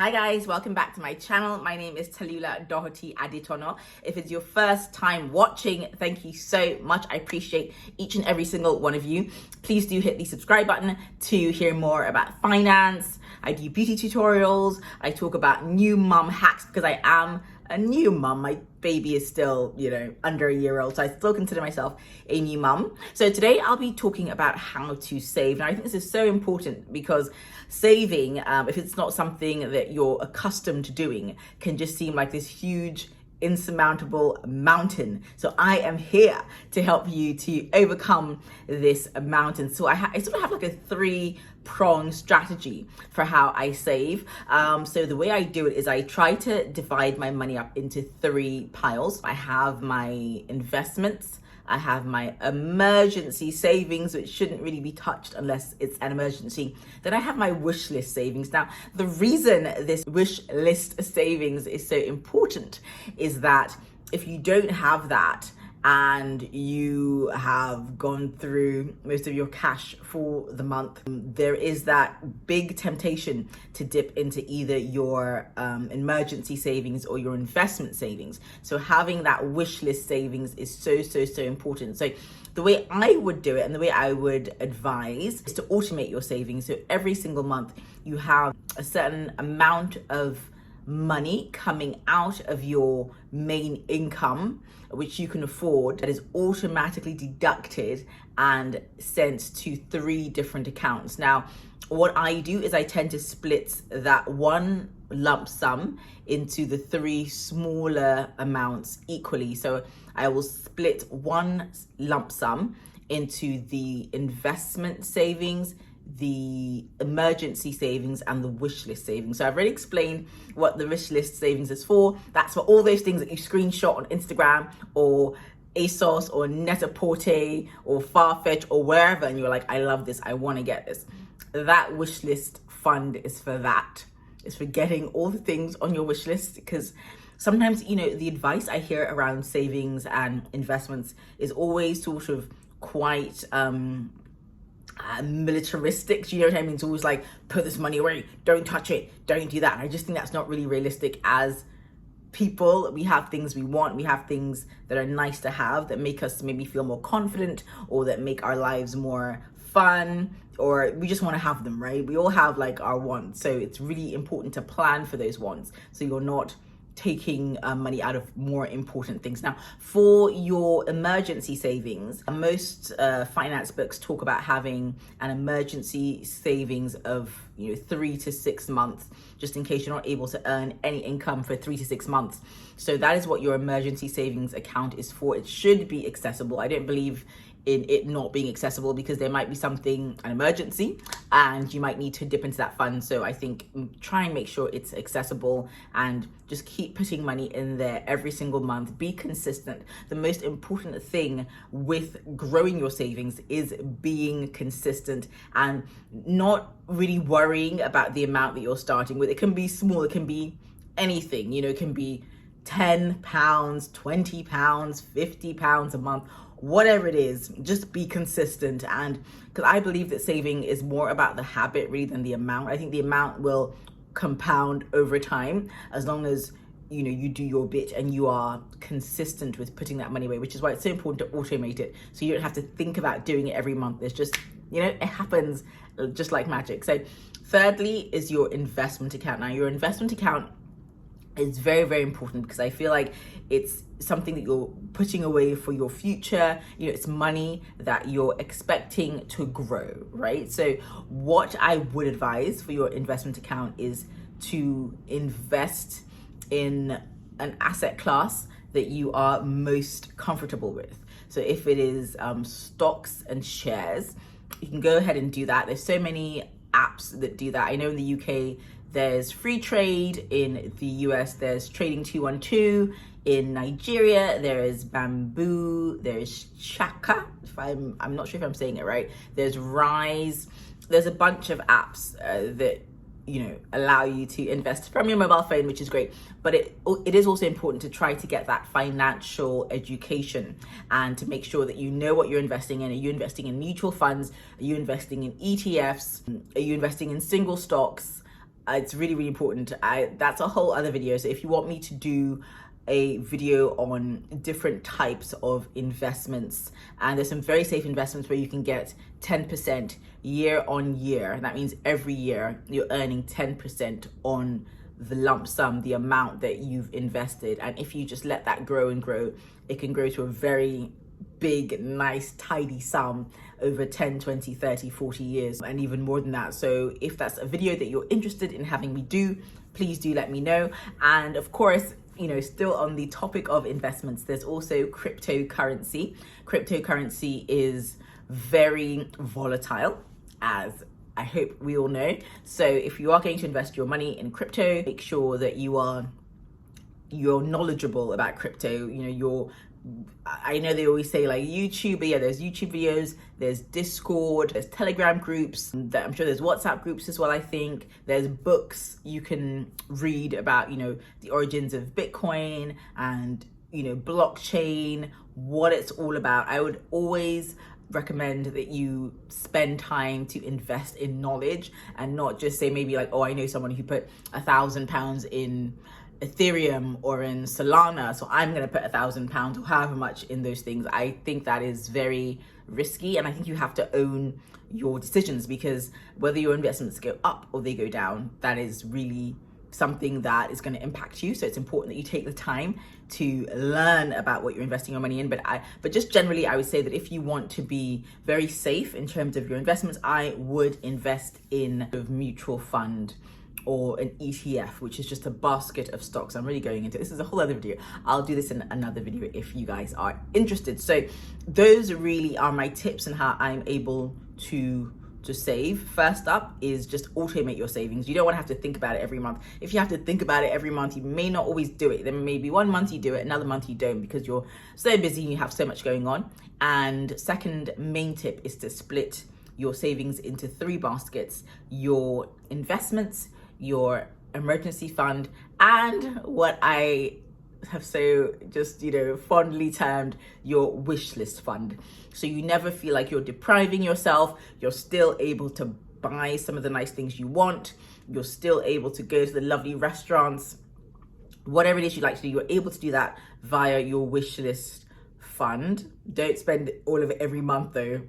Hi guys, welcome back to my channel. My name is Tallulah Doherty Aditono. If it's your first time watching, thank you so much. I appreciate each and every single one of you. Please do hit the subscribe button to hear more about finance. I do beauty tutorials. I talk about new mum hacks because I am a new mum. My baby is still, under a year old. So I still consider myself a new mum. So today I'll be talking about how to save. Now I think this is so important because saving, if it's not something that you're accustomed to doing, can just seem like this huge insurmountable mountain. So I am here to help you to overcome this mountain. So I sort of have like a 3-pronged strategy for how I save. So the way I do it is I try to divide my money up into 3 piles. I have my investments, I have my emergency savings, which shouldn't really be touched unless it's an emergency. Then I have my wish list savings. Now, the reason this wish list savings is so important is that if you don't have that and you have gone through most of your cash for the month, there is that big temptation to dip into either your emergency savings or your investment savings. So having that wish list savings is so important. So the way I would do it and the way I would advise is to automate your savings. So every single month you have a certain amount of money coming out of your main income, which you can afford, that is automatically deducted and sent to 3 different accounts. Now, what I do is I tend to split that one lump sum into the 3 smaller amounts equally. So I will split one lump sum into the investment savings, the emergency savings, and the wish list savings. So I've already explained what the wish list savings is for. That's for all those things that you screenshot on Instagram or ASOS or Net-a-Porter or Farfetch or wherever, and you're like, I love this, I want to get this. That wish list fund is for that. It's for getting all the things on your wish list, because sometimes, the advice I hear around savings and investments is always sort of quite militaristic. You know what I mean? It's always like, put this money away, don't touch it, don't do that. And I just think that's not really realistic. As people, we have things we want, we have things that are nice to have, that make us maybe feel more confident, or that make our lives more fun, or we just want to have them, right? We all have like our wants. So it's really important to plan for those wants, so you're not taking money out of more important things. Now, for your emergency savings, most finance books talk about having an emergency savings of 3 to 6 months, just in case you're not able to earn any income for 3 to 6 months. So that is what your emergency savings account is for. It should be accessible. I don't believe in it not being accessible, because there might be something, an emergency, and you might need to dip into that fund. So I think try and make sure it's accessible and just keep putting money in there every single month. Be consistent. The most important thing with growing your savings is being consistent and not really worrying about the amount that you're starting with. It can be small, it can be anything, it can be £10, £20, £50 a month, whatever it is. Just be consistent. And because I believe that saving is more about the habit really than the amount. I think the amount will compound over time as long as you do your bit and you are consistent with putting that money away, which is why it's so important to automate it, so you don't have to think about doing it every month. It's just, it happens just like magic. So thirdly is your investment account. Now, your investment account is very important, because I feel like it's something that you're putting away for your future. It's money that you're expecting to grow, right? So what I would advise for your investment account is to invest in an asset class that you are most comfortable with. So if it is stocks and shares, you can go ahead and do that. There's so many apps that do that. I know in the UK there's Free Trade, in the US there's Trading 212, in Nigeria there is Bamboo, there's Chaka, if I'm not sure if I'm saying it right, there's Rise. There's a bunch of apps that allow you to invest from your mobile phone, which is great. But it is also important to try to get that financial education and to make sure that you know what you're investing in. Are you investing in mutual funds? Are you investing in ETFs? Are you investing in single stocks? It's really, really important. That's a whole other video. So if you want me to do a video on different types of investments, and there's some very safe investments where you can get 10% year on year. That means every year you're earning 10% on the lump sum, the amount that you've invested. And if you just let that grow and grow, it can grow to a very big, nice, tidy sum over 10, 20, 30, 40 years, and even more than that. So if that's a video that you're interested in having me do, please do let me know. And of course, you know, still on the topic of investments, there's also cryptocurrency. Cryptocurrency is very volatile, as I hope we all know. So if you are going to invest your money in crypto, make sure that you're knowledgeable about crypto. You know, I know they always say like YouTube, but yeah, there's YouTube videos, there's Discord, there's Telegram groups, I'm sure there's WhatsApp groups as well. I think there's books you can read about, you know, the origins of Bitcoin and, you know, blockchain, what it's all about. I would always recommend that you spend time to invest in knowledge and not just say maybe like, oh, I know someone who put £1,000 in Ethereum or in Solana, so I'm going to put £1,000 or however much in those things. I think that is very risky, and I think you have to own your decisions, because whether your investments go up or they go down, that is really something that is going to impact you. So it's important that you take the time to learn about what you're investing your money in. But just generally, I would say that if you want to be very safe in terms of your investments, I would invest in a mutual fund or an ETF, which is just a basket of stocks. I'm really going into this is a whole other video. I'll do this in another video if you guys are interested. So those really are my tips on how I'm able to save. First up is just automate your savings. You don't want to have to think about it every month. If you have to think about it every month, you may not always do it. Then maybe one month you do it, another month you don't, because you're so busy and you have so much going on. And second main tip is to split your savings into 3 baskets: your investments, your emergency fund, and what I have so just, you know, fondly termed your wish list fund. So you never feel like you're depriving yourself. You're still able to buy some of the nice things you want. You're still able to go to the lovely restaurants, whatever it is you like to do, you're able to do that via your wish list fund. Don't spend all of it every month though.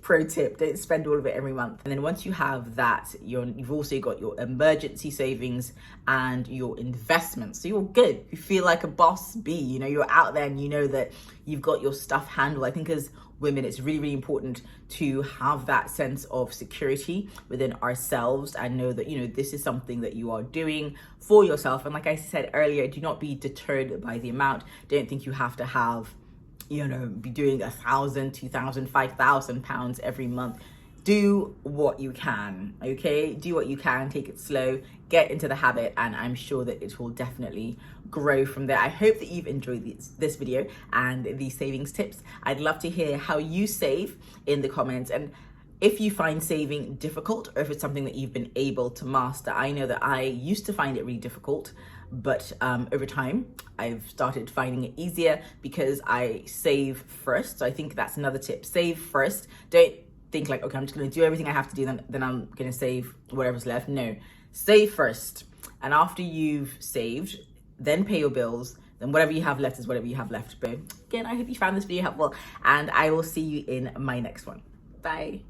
Pro tip, don't spend all of it every month. And then once you have that, you've also got your emergency savings and your investments. So you're good. You feel like a boss bee, you know, you're out there and you know that you've got your stuff handled. I think as women, it's really, really important to have that sense of security within ourselves and know that, you know, this is something that you are doing for yourself. And like I said earlier, do not be deterred by the amount. Don't think you have to have, you know, be doing £1,000, £2,000, £5,000 every month. Do what you can, okay? Do what you can, take it slow, get into the habit, and I'm sure that it will definitely grow from there. I hope that you've enjoyed this video and these savings tips. I'd love to hear how you save in the comments, and if you find saving difficult or if it's something that you've been able to master. I know that I used to find it really difficult, but over time I've started finding it easier because I save first. So I think that's another tip: save first. Don't think like, okay, I'm just going to do everything I have to do, then I'm going to save whatever's left. No, save first, and after you've saved, then pay your bills. Then whatever you have left is whatever you have left. But again, I hope you found this video helpful, and I will see you in my next one. Bye.